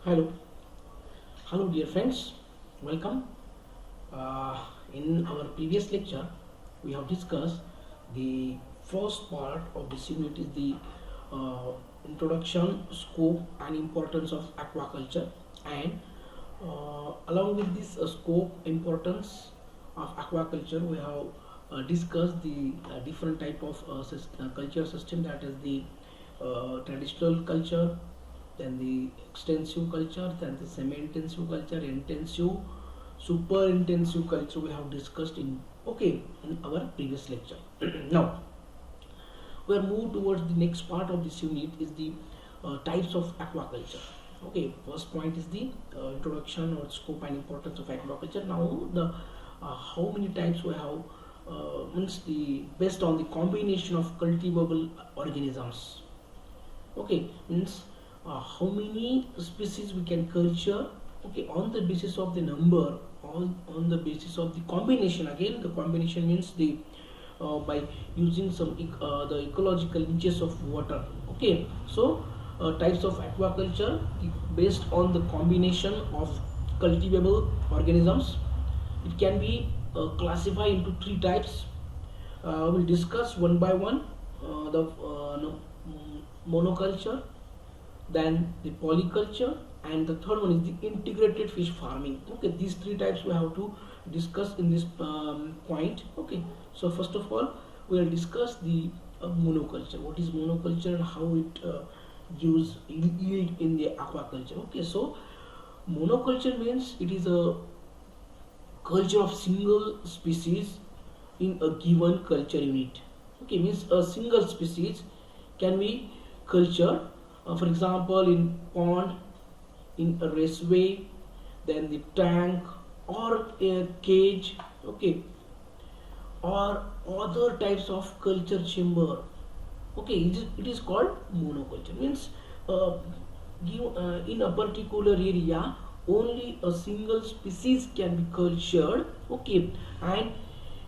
Hello, hello, dear friends. Welcome. In our previous lecture, we have discussed the first part of this unit is the introduction, scope, and importance of aquaculture, and along with this scope, importance of aquaculture, we have discussed the different type of culture system, that is the traditional culture, then the extensive culture, then the semi-intensive culture, intensive, super intensive culture we have discussed in our previous lecture. Now we are moved towards the next part of this unit is the types of aquaculture. Okay, first point is the introduction or scope and importance of aquaculture. Now the how many types we have means the based on the combination of cultivable organisms. Okay, means how many species we can culture, okay, on the basis of the number, on the basis of the combination. Again, the combination means the by using some the ecological niches of water. Okay, so types of aquaculture based on the combination of cultivable organisms. It can be classified into three types. We'll discuss one by one. The no, monoculture, then the polyculture, and the third one is the integrated fish farming. Okay, these three types we have to discuss in this point. Okay, so first of all we will discuss the monoculture. What is monoculture and how it gives yield in the aquaculture. Okay, so monoculture means it is a culture of single species in a given culture unit. Okay, means a single species can be cultured, for example, in pond, in a raceway, then the tank or a cage. Okay, or other types of culture chamber. Okay, it is called monoculture. Means in a particular area only a single species can be cultured. Okay, and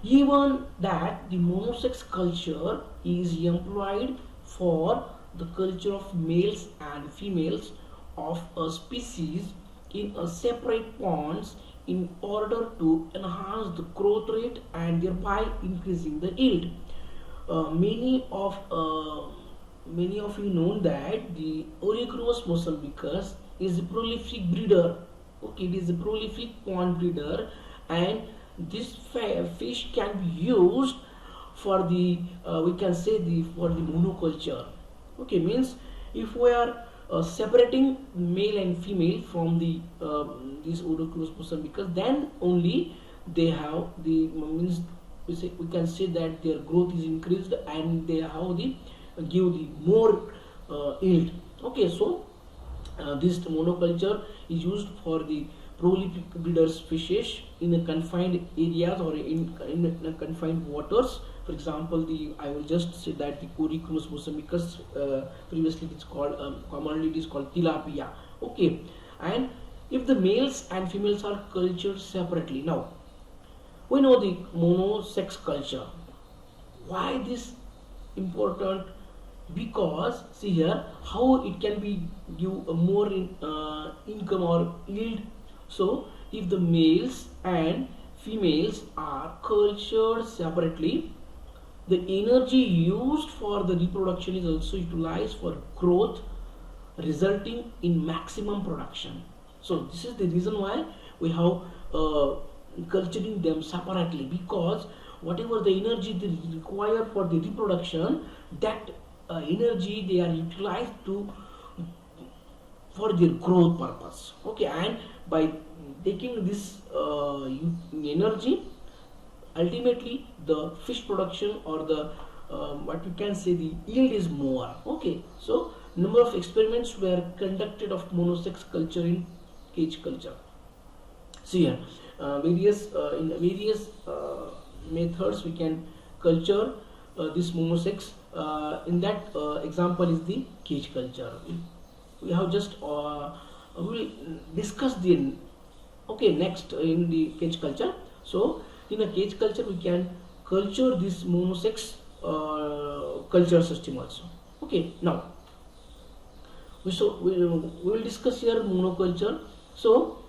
even that the monosex culture is employed for the culture of males and females of a species in a separate ponds in order to enhance the growth rate and thereby increasing the yield. Many of you know that the Orychrus mosambicus is a prolific breeder. Okay, it is a prolific pond breeder, and this fish can be used for the we can say the for the monoculture. Okay, means if we are separating male and female from the this Orychrus mosambicus, then only they have the means we can say that their growth is increased and they have the give the more yield. Okay, so this monoculture is used for the prolific breeders fishes in a confined areas or in a confined waters. For example, the I will just say that the Corychrus mosambicus, previously it's called commonly it is called tilapia. Okay, and if the males and females are cultured separately, now we know the monosex culture. Why this important? Because see here how it can be give a more income or yield. So if the males and females are cultured separately, the energy used for the reproduction is also utilized for growth, resulting in maximum production. So this is the reason why we have culturing them separately, because whatever the energy they require for the reproduction, that energy they are utilized to for their growth purpose. Okay, and by taking this energy, ultimately the fish production or the what you can say the yield is more. Okay, so number of experiments were conducted of monosex culture in cage culture. See here, various in various methods we can culture this monosex. In that example is the cage culture. We have just we will discuss the okay next in the cage culture. So in a cage culture we can culture this monosex culture system also. Okay, now We will discuss here monoculture. So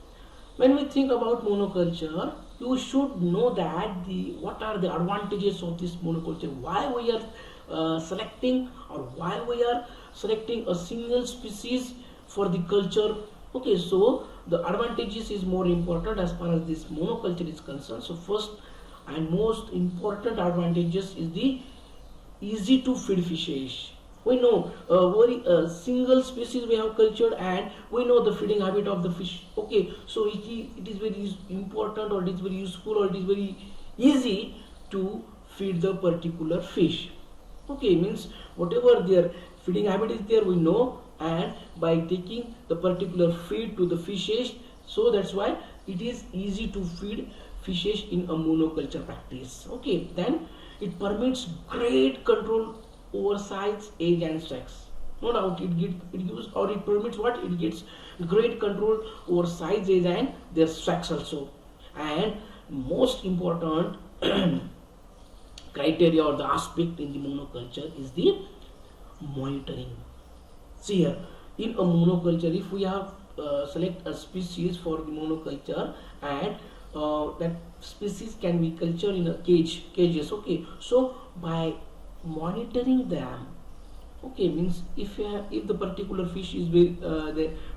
when we think about monoculture, you should know that the what are the advantages of this monoculture, why we are selecting, or why we are selecting a single species for the culture. Okay, so the advantages is more important as far as this monoculture is concerned. So first and most important advantages is the easy to feed fishes. We know very single species we have cultured, and we know the feeding habit of the fish. Okay, so it is very important, or it is very useful, or it is very easy to feed the particular fish. Okay, means whatever their feeding habit is there, we know, and by taking the particular feed to the fishes, so that's why it is easy to feed fishes in a monoculture practice. Okay, then it permits great control over size, age, and sex. No doubt, it gives, or it permits what, it gets great control over size, age, and their sex also. And most important criteria or the aspect in the monoculture is the monitoring. See here, in a monoculture, if we have select a species for the monoculture, and that species can be cultured in a cages. Okay, so by monitoring them, okay, means if the particular fish is very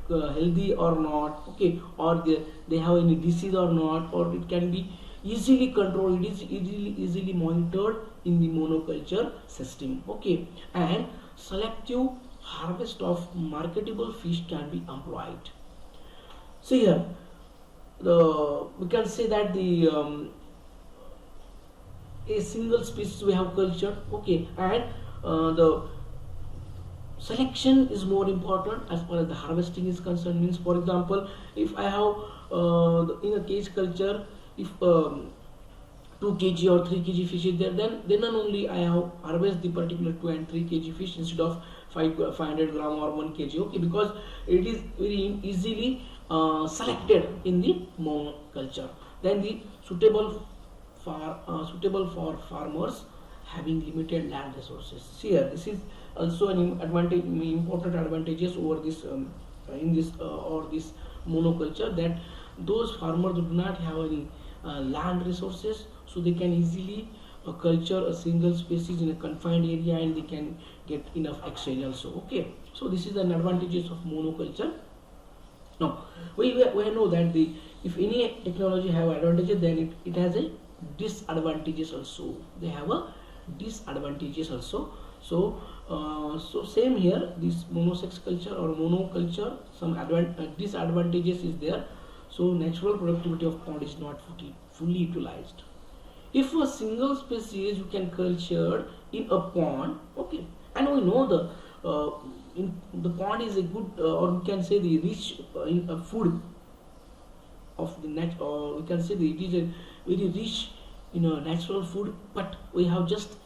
healthy or not, okay, or they have any disease or not, or it can be easily controlled, it is easily monitored in the monoculture system. Okay, and selective harvest of marketable fish can be employed. So here, we can say that the a single species we have cultured. Okay, and the selection is more important as far as the harvesting is concerned. Means, for example, if I have in a cage culture, if 2 kg or 3 kg fish is there, then only I have harvest the particular 2 and 3 kg fish instead of 500 gram or 1 kg. Okay, because it is very easily selected in the monoculture. Then the suitable for farmers having limited land resources. See here, this is also an advantage, important advantages over this in this or this monoculture, that those farmers do not have any land resources, so they can easily culture a single species in a confined area, and they can get enough exchange also. Okay, so this is an advantages of monoculture. Now we know that the if any technology have advantages, then it has a disadvantages also. They have a disadvantages also. So so same here, this monosex culture or monoculture, some disadvantages is there. So natural productivity of pond is not fully utilized. If a single species you can culture in a pond, okay, and we know in the pond is a good or we can say the rich in food of the net, or we can say that it is a very rich in a natural food, but we have just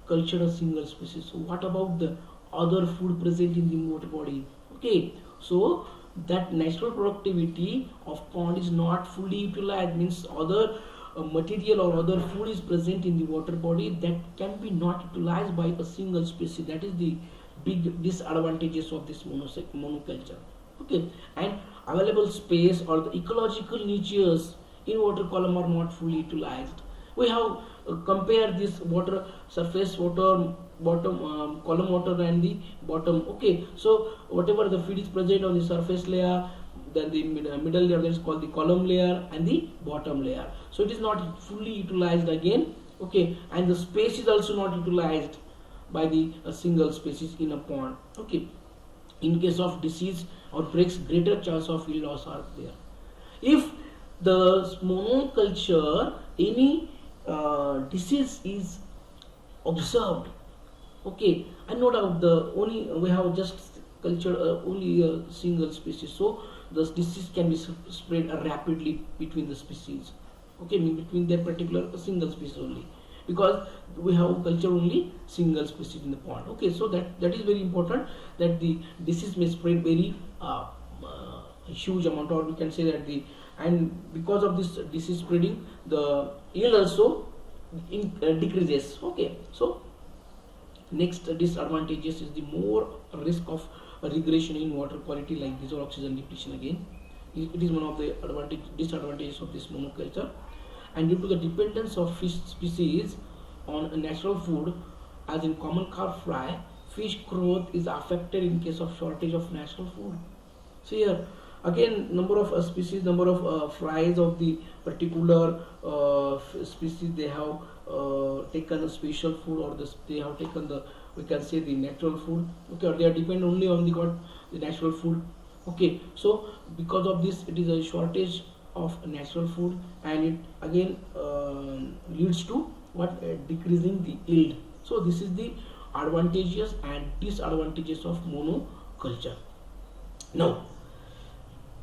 cultured a single species. So what about the other food present in the water body? Okay, so that natural productivity of pond is not fully utilized, means other material or other food is present in the water body that can be not utilized by a single species. That is the big disadvantages of this monoculture. Okay, and available space or the ecological niches in water column are not fully utilized. We have compare this water surface water bottom column water and the bottom. Okay, so whatever the feed is present on the surface layer, then the middle layer, that is called the column layer, and the bottom layer. So it is not fully utilized again. Okay, and the space is also not utilized by the single species in a pond. Okay, in case of disease outbreaks, greater chance of yield loss are there. If the monoculture any disease is observed, okay, and no doubt the only we have just cultured only a single species, so the disease can be spread rapidly between the species. Okay, between their particular single species only, because we have culture only single species in the pond. Okay, so that is very important, that the disease may spread very huge amount, or we can say that the, and because of this disease spreading, the yield also decreases. Okay, so next disadvantages is the more risk of a regression in water quality like this, or oxygen depletion again. It is one of the disadvantages of this monoculture. And due to the dependence of fish species on a natural food, as in common carp fry, fish growth is affected in case of shortage of natural food. So here again, number of species, number of fries of the particular species, they have taken a special food, or they have taken the, we can say, the natural food. Okay, or they are depend only on the natural food. Okay, so because of this, it is a shortage of natural food, and it again leads to what, decreasing the yield. So this is the advantages and disadvantages of monoculture. Now,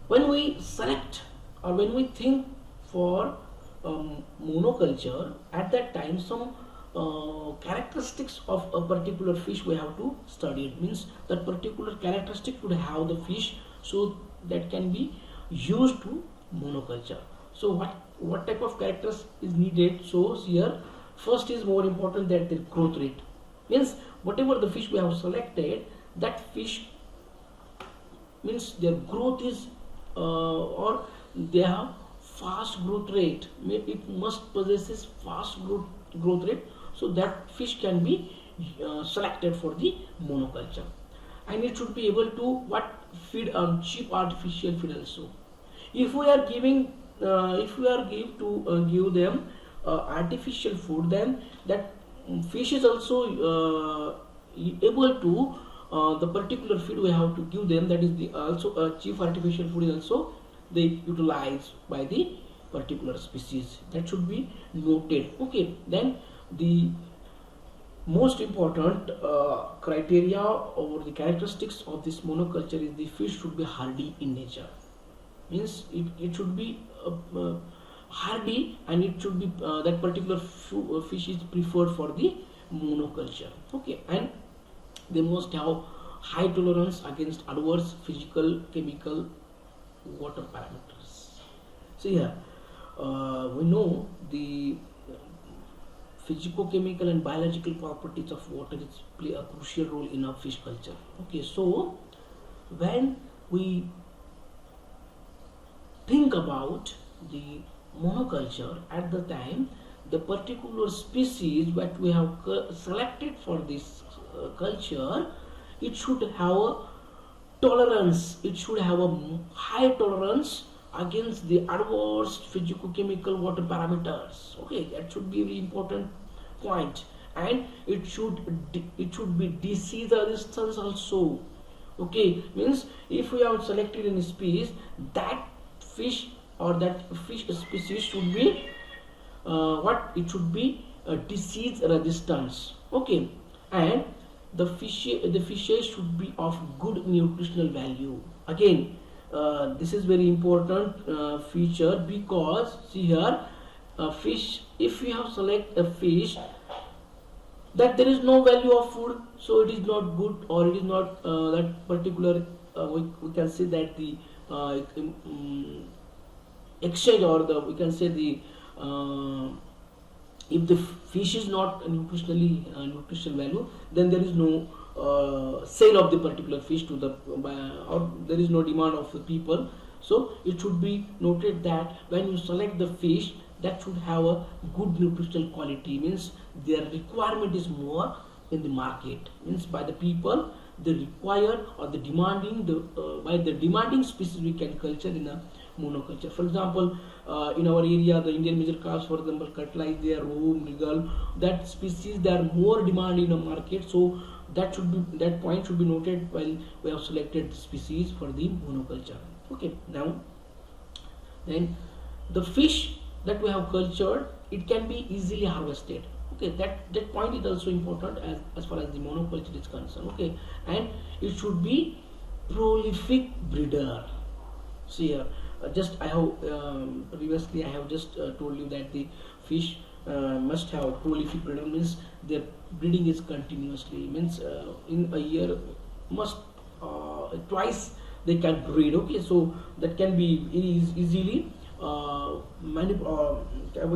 when we select or when we think for monoculture, at that time some characteristics of a particular fish we have to study. It means that particular characteristic should have the fish, so that can be used to monoculture. So what type of characters is needed? So here first is more important, that the growth rate. Means whatever the fish we have selected, that fish means their growth is or they have fast growth rate. It must possesses fast growth rate, so that fish can be selected for the monoculture. And it should be able to what, feed on cheap artificial feed also. If we are giving if we are give them artificial food, then that fish is also able to the particular feed we have to give them, that is the also cheap artificial food is also they utilize by the particular species. That should be noted. Okay, then the most important criteria or the characteristics of this monoculture is the fish should be hardy in nature. Means it should be hardy, and it should be that particular fish is preferred for the monoculture. Okay, and they must have high tolerance against adverse physical, chemical, water parameters. So here we know the physico-chemical and biological properties of water is play a crucial role in our fish culture. Okay, so when we think about the monoculture, at the time the particular species that we have selected for this culture, it should have a tolerance, it should have a high tolerance against the adverse physico-chemical water parameters. Okay, that should be a very important point. And it should be disease resistance also. Okay, means if we have selected any species, that fish or that fish species should be what, it should be disease resistance. Okay, and the fishes should be of good nutritional value. Again, this is very important feature, because see here, fish, if we have select a fish that there is no value of food, so it is not good, or it is not that particular we can say that the exchange, or the we can say the if the fish is not nutritionally nutritional value, then there is no sale of the particular fish to the or there is no demand of the people. So it should be noted that when you select the fish, that should have a good nutritional quality, means their requirement is more in the market, means by the people they require, or the demanding by the demanding species we can culture in a monoculture. For example, in our area, the Indian major calves, for example, cutlass, they are roam, regal, that species they are more demand in a market. So that should be, that point should be noted while we have selected species for the monoculture. Okay, now then the fish that we have cultured, it can be easily harvested. Okay, that point is also important as far as the monoculture is concerned. Okay, and it should be prolific breeder. See here, just I have previously I have just told you that the fish must have prolific breeder, means their breeding is continuously, means in a year must twice they can breed. Okay, so that can be easily we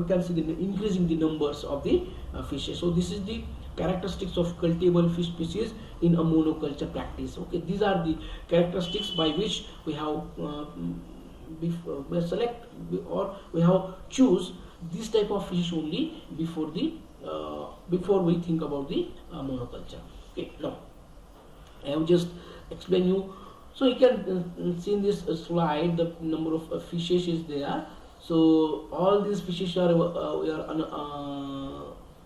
can see the increasing the numbers of the fishes. So this is the characteristics of cultivable fish species. in a monoculture practice. Okay, these are the characteristics by which we have we select or we have choose this type of fish only before we think about the monoculture. Okay, now I have just explained you. So you can see in this slide the number of fishes is there. So all these fishes are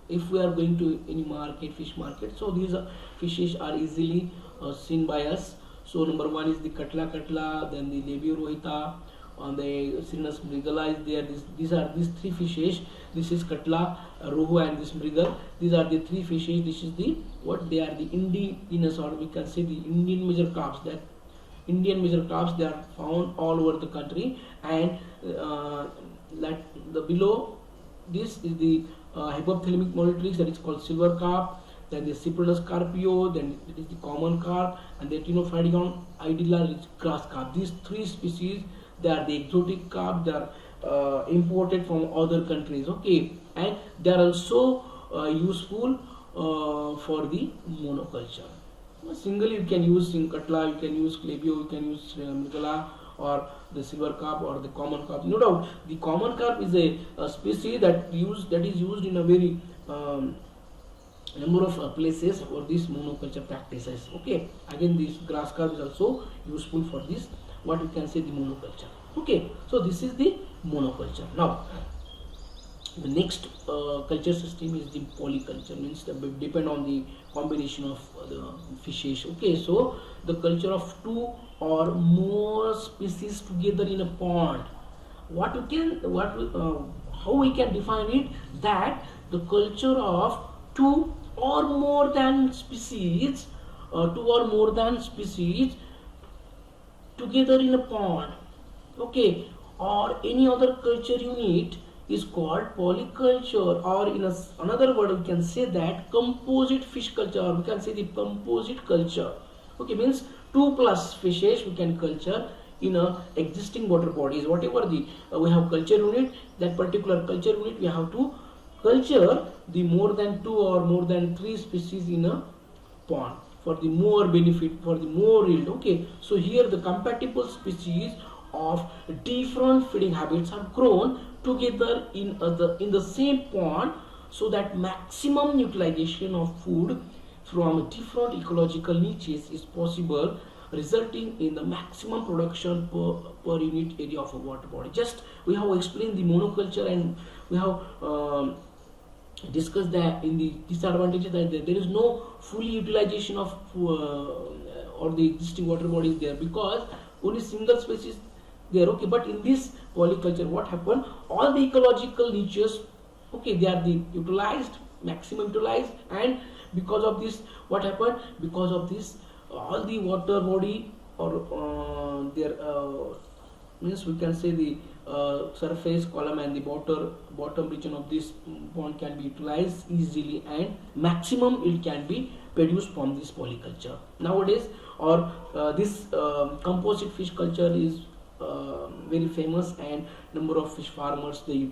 if we are going to any market, fish market, so these fishes are easily seen by us. So number one is the katla katla, then the labio rohita, and the Sirinus mrigala is there. These are these three fishes. This is katla, rohu, and this mrigal. These are the three fishes. This is the what they are the indigenous, or we can say the Indian major crabs. That Indian major crabs, they are found all over the country, and like the below this is the hypophthalmic molluscs, that is called silver carp. Then the Cyprinus carpio, then it is the common carp, and the Tinophragdon idilla is grass carp. These three species, they are the exotic carp. They are imported from other countries. Okay, and they are also useful for the monoculture. Singly you can use katla, you can use klebio, you can use mrigala, or the silver carp, or the common carp. No doubt, the common carp is a species that is used in a very number of places for these monoculture practices. Okay, again this grass carp is also useful for this, what we can say, the monoculture. Okay, so this is the monoculture. Now the next culture system is the polyculture, means depend on the combination of the fishes. Okay, so the culture of two or more species together in a pond. How we can define it, that the culture of two or more than species together in a pond, okay, or any other culture unit is called polyculture, or in another word we can say that composite fish culture, or we can say the composite culture. Okay, means two plus fishes we can culture in a existing water bodies. Whatever the we have culture unit, that particular culture unit we have to culture the more than two or more than three species in a pond for the more benefit, for the more yield. Okay, so here the compatible species of different feeding habits are grown together in the same pond, so that maximum utilization of food from different ecological niches is possible, resulting in the maximum production per unit area of a water body. Just we have explained the monoculture, and we have discussed that in the disadvantages, that there is no full utilization of or the existing water bodies there, because only single species there. Okay, but in this polyculture what happened, all the ecological niches, okay, they are the utilized, maximum utilized, and because of this what happened, because of this all the water body or their means we can say the surface column and the bottom region of this pond can be utilized easily, and maximum it can be produced from this polyculture nowadays. Or this composite fish culture is very famous, and number of fish farmers they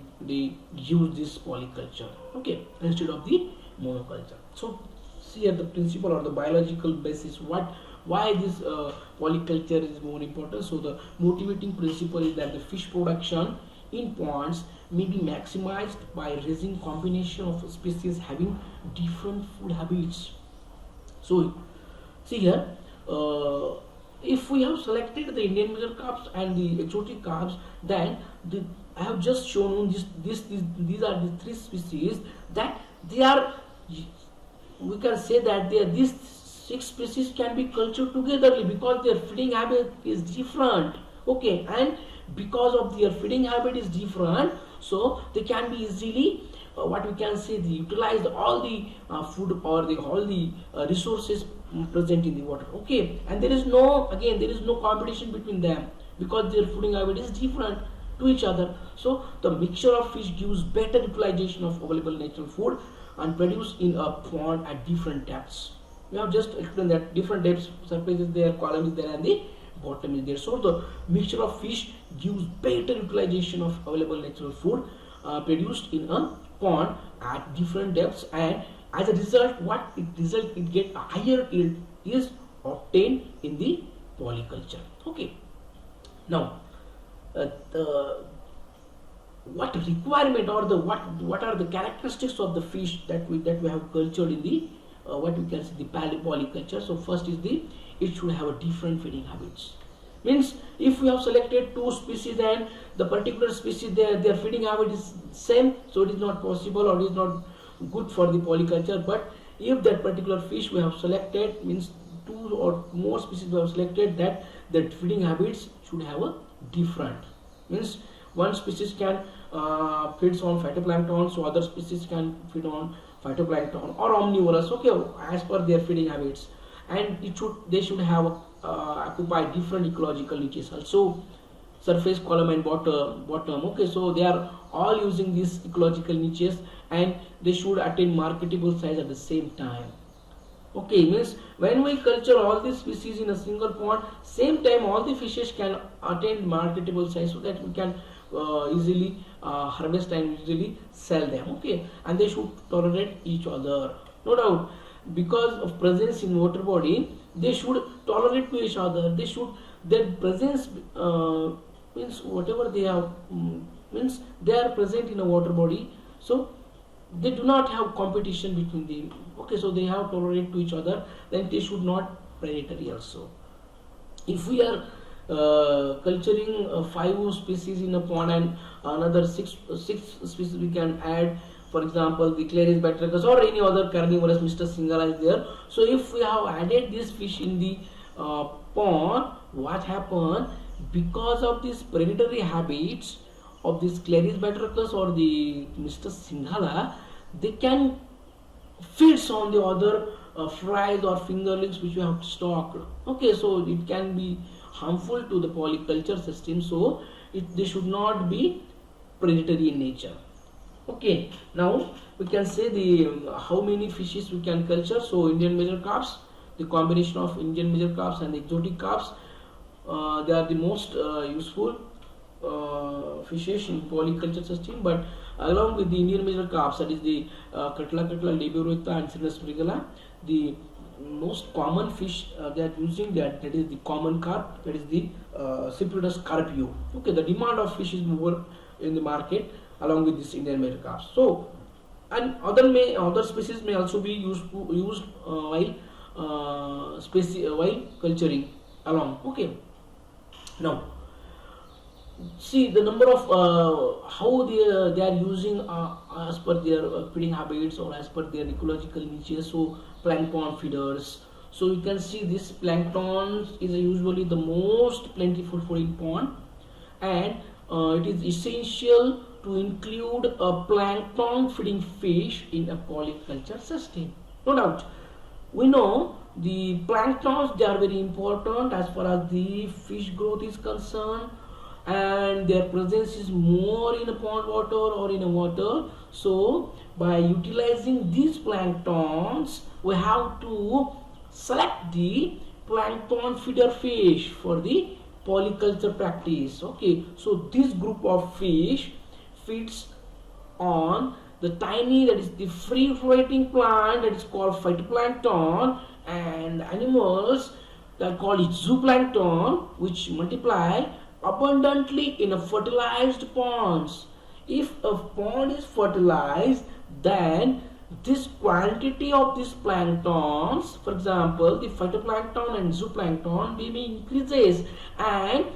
use this polyculture, okay, instead of the monoculture. So see here the principle or the biological basis, why this polyculture is more important. So the motivating principle is that the fish production in ponds may be maximized by raising combination of species having different food habits. So see here, if we have selected the Indian major carps and the exotic carps, then I have just shown these are the three species that they are, we can say that these six species can be cultured together because their feeding habit is different. Okay, and because of their feeding habit is different, so they can be easily what we can say the utilized all the food or all the resources present in the water. Okay, and there is no competition between them because their feeding habit is different to each other. So the mixture of fish gives better utilization of available natural food and produced in a pond at different depths. We have just explained that different depths, surface is there, column is there, and the bottom is there. So the mixture of fish gives better utilization of available natural food produced in a pond at different depths, and as a result, it get a higher yield is obtained in the polyculture. Okay. Now, the what requirement or the what are the characteristics of the fish that we have cultured in the what we can say the polyculture. So first is the it should have a different feeding habits. Means if we have selected two species and the particular species their feeding habit is same, so it is not possible or it is not good for the polyculture. But if that particular fish we have selected, means two or more species we have selected, that feeding habits should have a different. Means one species can feeds on phytoplankton, so other species can feed on phytoplankton or omnivorous, okay, as per their feeding habits. And they should have occupy different ecological niches also, surface, column and bottom. Okay, so they are all using these ecological niches and they should attain marketable size at the same time. Okay, means when we culture all these species in a single pond, same time all the fishes can attain marketable size, so that we can easily harvest and easily sell them. Okay, and they should tolerate each other, no doubt, because of presence in water body. They should tolerate to each other. They should their presence means whatever they have means they are present in a water body, so they do not have competition between them. Okay, so they have tolerate to each other, then they should not predatory also. If we are culturing 5 species in a pond and another six species we can add, for example the Claris batrachus or any other carnivorous Mr. Singhala is there. So if we have added this fish in the pond, what happened, because of these predatory habits of this Claris batrachus or the Mr. Singhala, they can feeds on the other fries or fingerlings which we have stocked. Okay, so it can be harmful to the polyculture system, so they should not be predatory in nature. Okay, now we can say the how many fishes we can culture. So Indian major carps, the combination of Indian major carps and the exotic carps, they are the most useful fishes in polyculture system. But along with the Indian major carps, that is the Catla, Leberoita and Cinus frigala, the most common fish they are using, that is the common carp, that is the Cyprinus carpio. Okay, the demand of fish is more in the market along with this Indian major carps. So and other species may also be used while while culturing along. Okay, now see the number of how they are using as per their feeding habits or as per their ecological niches. So plankton feeders, so you can see this plankton is usually the most plentiful food in pond, and it is essential to include a plankton feeding fish in a polyculture system, no doubt. We know the planktons, they are very important as far as the fish growth is concerned, and their presence is more in a pond water or in a water. So by utilizing these planktons, we have to select the plankton feeder fish for the polyculture practice. Okay, so this group of fish feeds on the tiny, that is the free floating plant, that is called phytoplankton, and animals that are called zooplankton, which multiply abundantly in a fertilized ponds. If a pond is fertilized, then this quantity of these planktons, for example the phytoplankton and zooplankton, maybe increases, and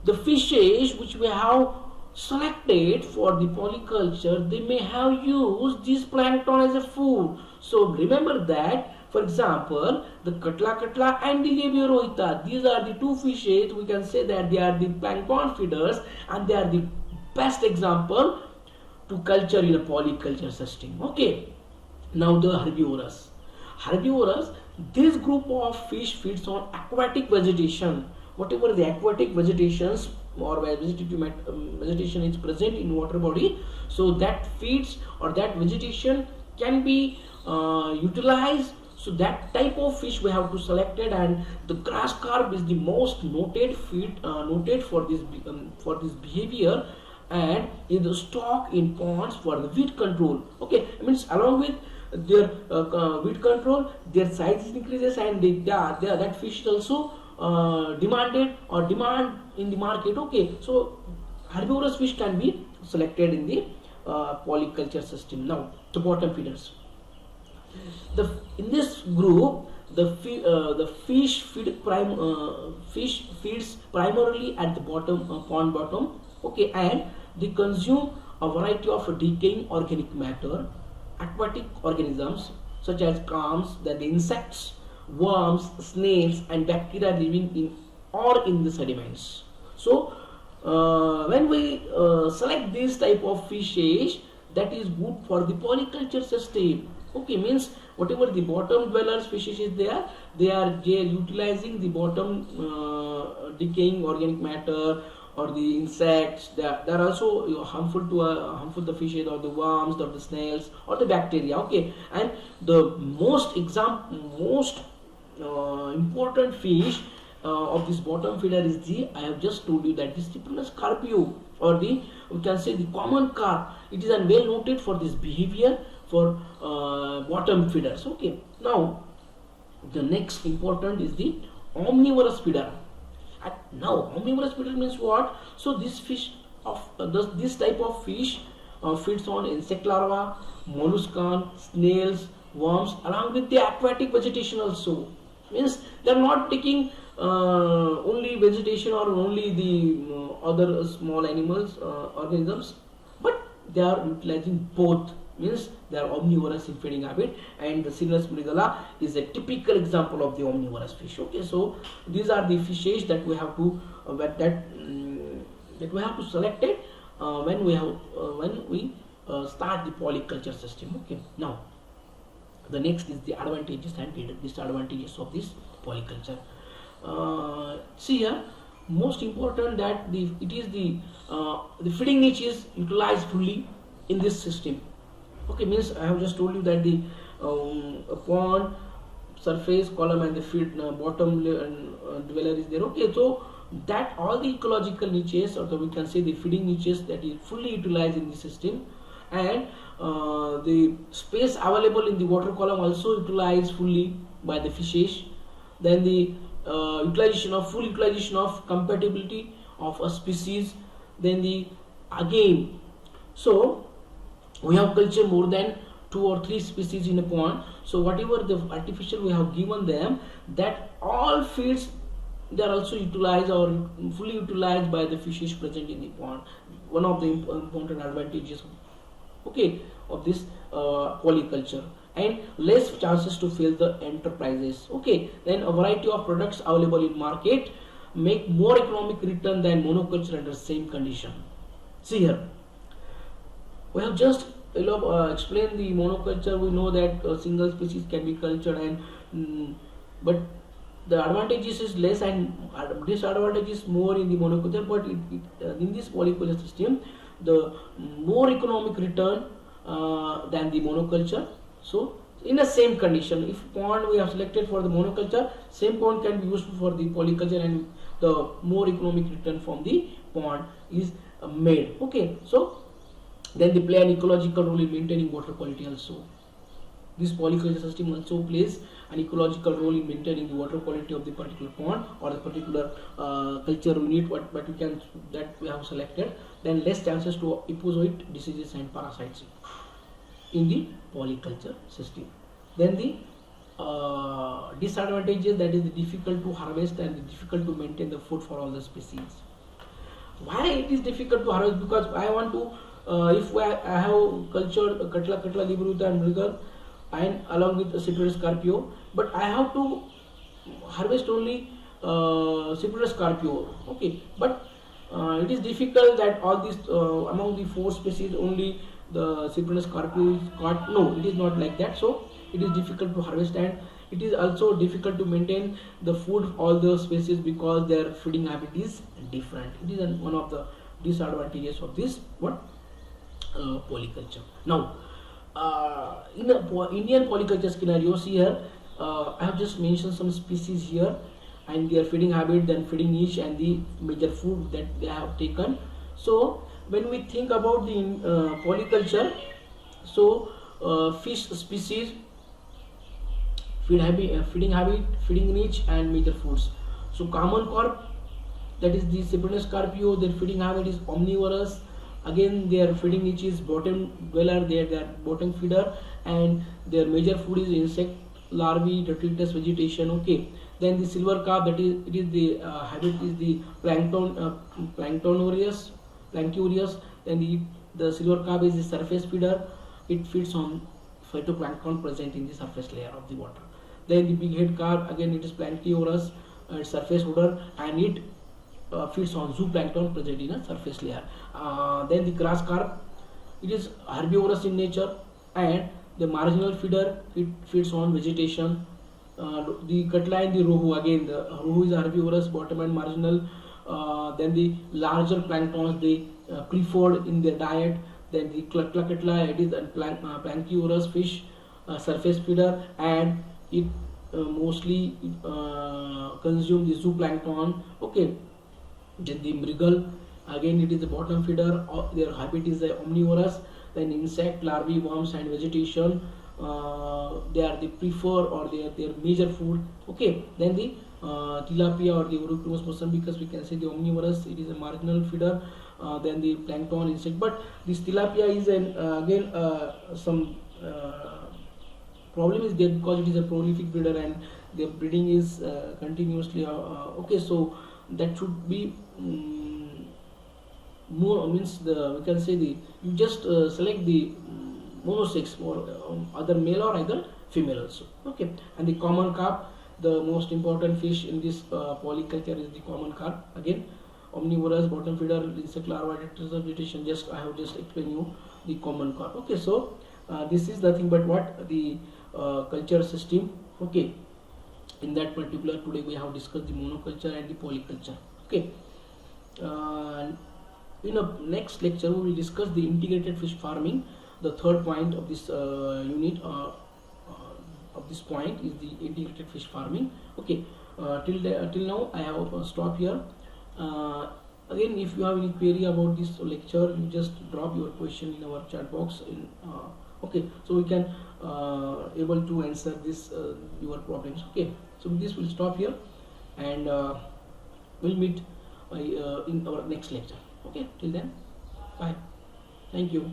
the fishes which we have selected for the polyculture, they may have used this plankton as a food. So remember that, for example the Catla and the Leberoita, these are the two fishes, we can say that they are the plankton feeders and they are the best example to culture in a polyculture system. Okay, now the herbivorous, this group of fish feeds on aquatic vegetation, whatever the aquatic vegetations or vegetation is present in water body, so that feeds or that vegetation can be utilized. So that type of fish we have to select it, and the grass carp is the most noted for this behavior, and is stocked in ponds for the weed control. Okay, it means along with their weight control, their size increases, and that fish is also demanded or demand in the market. Okay, so herbivorous fish can be selected in the polyculture system. Now the bottom feeders. In this group, the fish feeds primarily at the bottom, pond bottom. Okay, and they consume a variety of decaying organic matter, aquatic organisms such as clams, the insects, worms, snails, and bacteria living in or in the sediments. So when we select this type of fishes, that is good for the polyculture system. Okay, means whatever the bottom dwellers species is there, they are utilizing the bottom decaying organic matter or the insects. They are also harmful to harmful the fishes or the worms or the snails or the bacteria. Okay, and the most important fish of this bottom feeder is the, I have just told you, that this Cyprinus carpio, or the, we can say, the common carp. It is well noted for this behavior for bottom feeders. Okay, now the next important is the omnivorous feeder. Now omnivorous feeder means what? So this fish of this type of fish feeds on insect larvae, molluscan, snails, worms, along with the aquatic vegetation also. Means they are not taking only vegetation or only the other small animals, organisms, but they are utilizing both. Means they are omnivorous in feeding habit, and the Cyprinus murigala is a typical example of the omnivorous fish. Okay, so these are the fishes that we have to that we have to select it when we start the polyculture system. Okay, now the next is the advantages and disadvantages of this polyculture. See here, most important that it is the feeding niche is utilized fully in this system. Okay, means I have just told you that the pond, surface, column, and the feed bottom dweller is there. Okay, so that all the ecological niches, or we can say the feeding niches, that is fully utilized in the system, and the space available in the water column also utilized fully by the fishes. Then the full utilization of compatibility of a species. Then the again, so we have cultured more than 2 or 3 species in a pond. So whatever the artificial we have given them, that all feeds, they are also utilized or fully utilized by the fishes present in the pond. One of the important advantages, okay, of this polyculture. And less chances to fail the enterprises. Okay, then a variety of products available in market make more economic return than monoculture under same condition. See here, we have just explained the monoculture. We know that single species can be cultured, and but the advantages is less and disadvantages more in the monoculture. But in this polyculture system, the more economic return than the monoculture. So in the same condition, if pond we have selected for the monoculture, same pond can be used for the polyculture, and the more economic return from the pond is made. Okay, so then they play an ecological role in maintaining water quality also. This polyculture system also plays an ecological role in maintaining the water quality of the particular pond or the particular culture unit what we can, that we have selected. Then less chances to epizootic diseases and parasites in the polyculture system. Then the disadvantages, that is the difficult to harvest and the difficult to maintain the food for all the species. Why it is difficult to harvest? Because I want to if I have cultured Catla libruta and mrigal, and along with Cyprinus carpio, but I have to harvest only Cyprinus carpio. Okay, but it is difficult that all these among the 4 species only the Cyprinus carpio is caught. No, it is not like that. So it is difficult to harvest, and it is also difficult to maintain the food of all the species because their feeding habit is different. It is one of the disadvantages of this polyculture. Now in the Indian polyculture scenarios here, I have just mentioned some species here and their feeding habit, then feeding niche, and the major food that they have taken. So when we think about the polyculture, so fish species, feeding habit, feeding niche, and major foods. So common carp, that is the Cyprinus carpio. Their feeding habit is omnivorous. Again, their feeding niche is bottom dweller. They are bottom feeder, and their major food is insect larvae, detritus vegetation. Okay. Then the silver carp, that is it is the habit is the planktonorious, plancurious. Then the silver carp is the surface feeder. It feeds on phytoplankton present in the surface layer of the water. Then the big head carp, again it is planciorous, surface fooder, and it feeds on zooplankton present in a surface layer. Then the grass carp, it is herbivorous in nature, and the marginal feeder, it feeds on vegetation. The cutla and the rohu, again the rohu is herbivorous, bottom and marginal. Then the larger planktons, they prefer in their diet. Then the cluckatla, it is a planciorous fish, surface feeder, and it mostly consume the zooplankton. Okay. Then the mrigal, again it is a bottom feeder. Their habit is omnivorous. Then insect, larvae, worms, and vegetation. They are the prefer, or they are their major food. Okay. Then the tilapia or the Urucurus mosambicus, we can say the omnivorous. It is a marginal feeder. Then the plankton, insect. But this tilapia is an again some problem is there because it is a prolific breeder and their breeding is continuously. Okay, so that should be more, means the, we can say the, you just select the monosex, or either male or either female also. Okay. And the common carp, the most important fish in this polyculture is the common carp. Again, omnivorous, bottom feeder, insect larva, vegetation. Just I have just explained you the common carp. Okay, so this is nothing but what the culture system. Okay, in that particular, today we have discussed the monoculture and the polyculture. Okay. In a next lecture we will discuss the integrated fish farming. The third point of this unit of this point is the integrated fish farming. Okay. Till now I have stopped here. Again, if you have any query about this lecture, you just drop your question in our chat box. Okay, so we can able to answer this your problems. Okay, so this will stop here, and we'll meet in our next lecture. Okay, till then, bye. Thank you.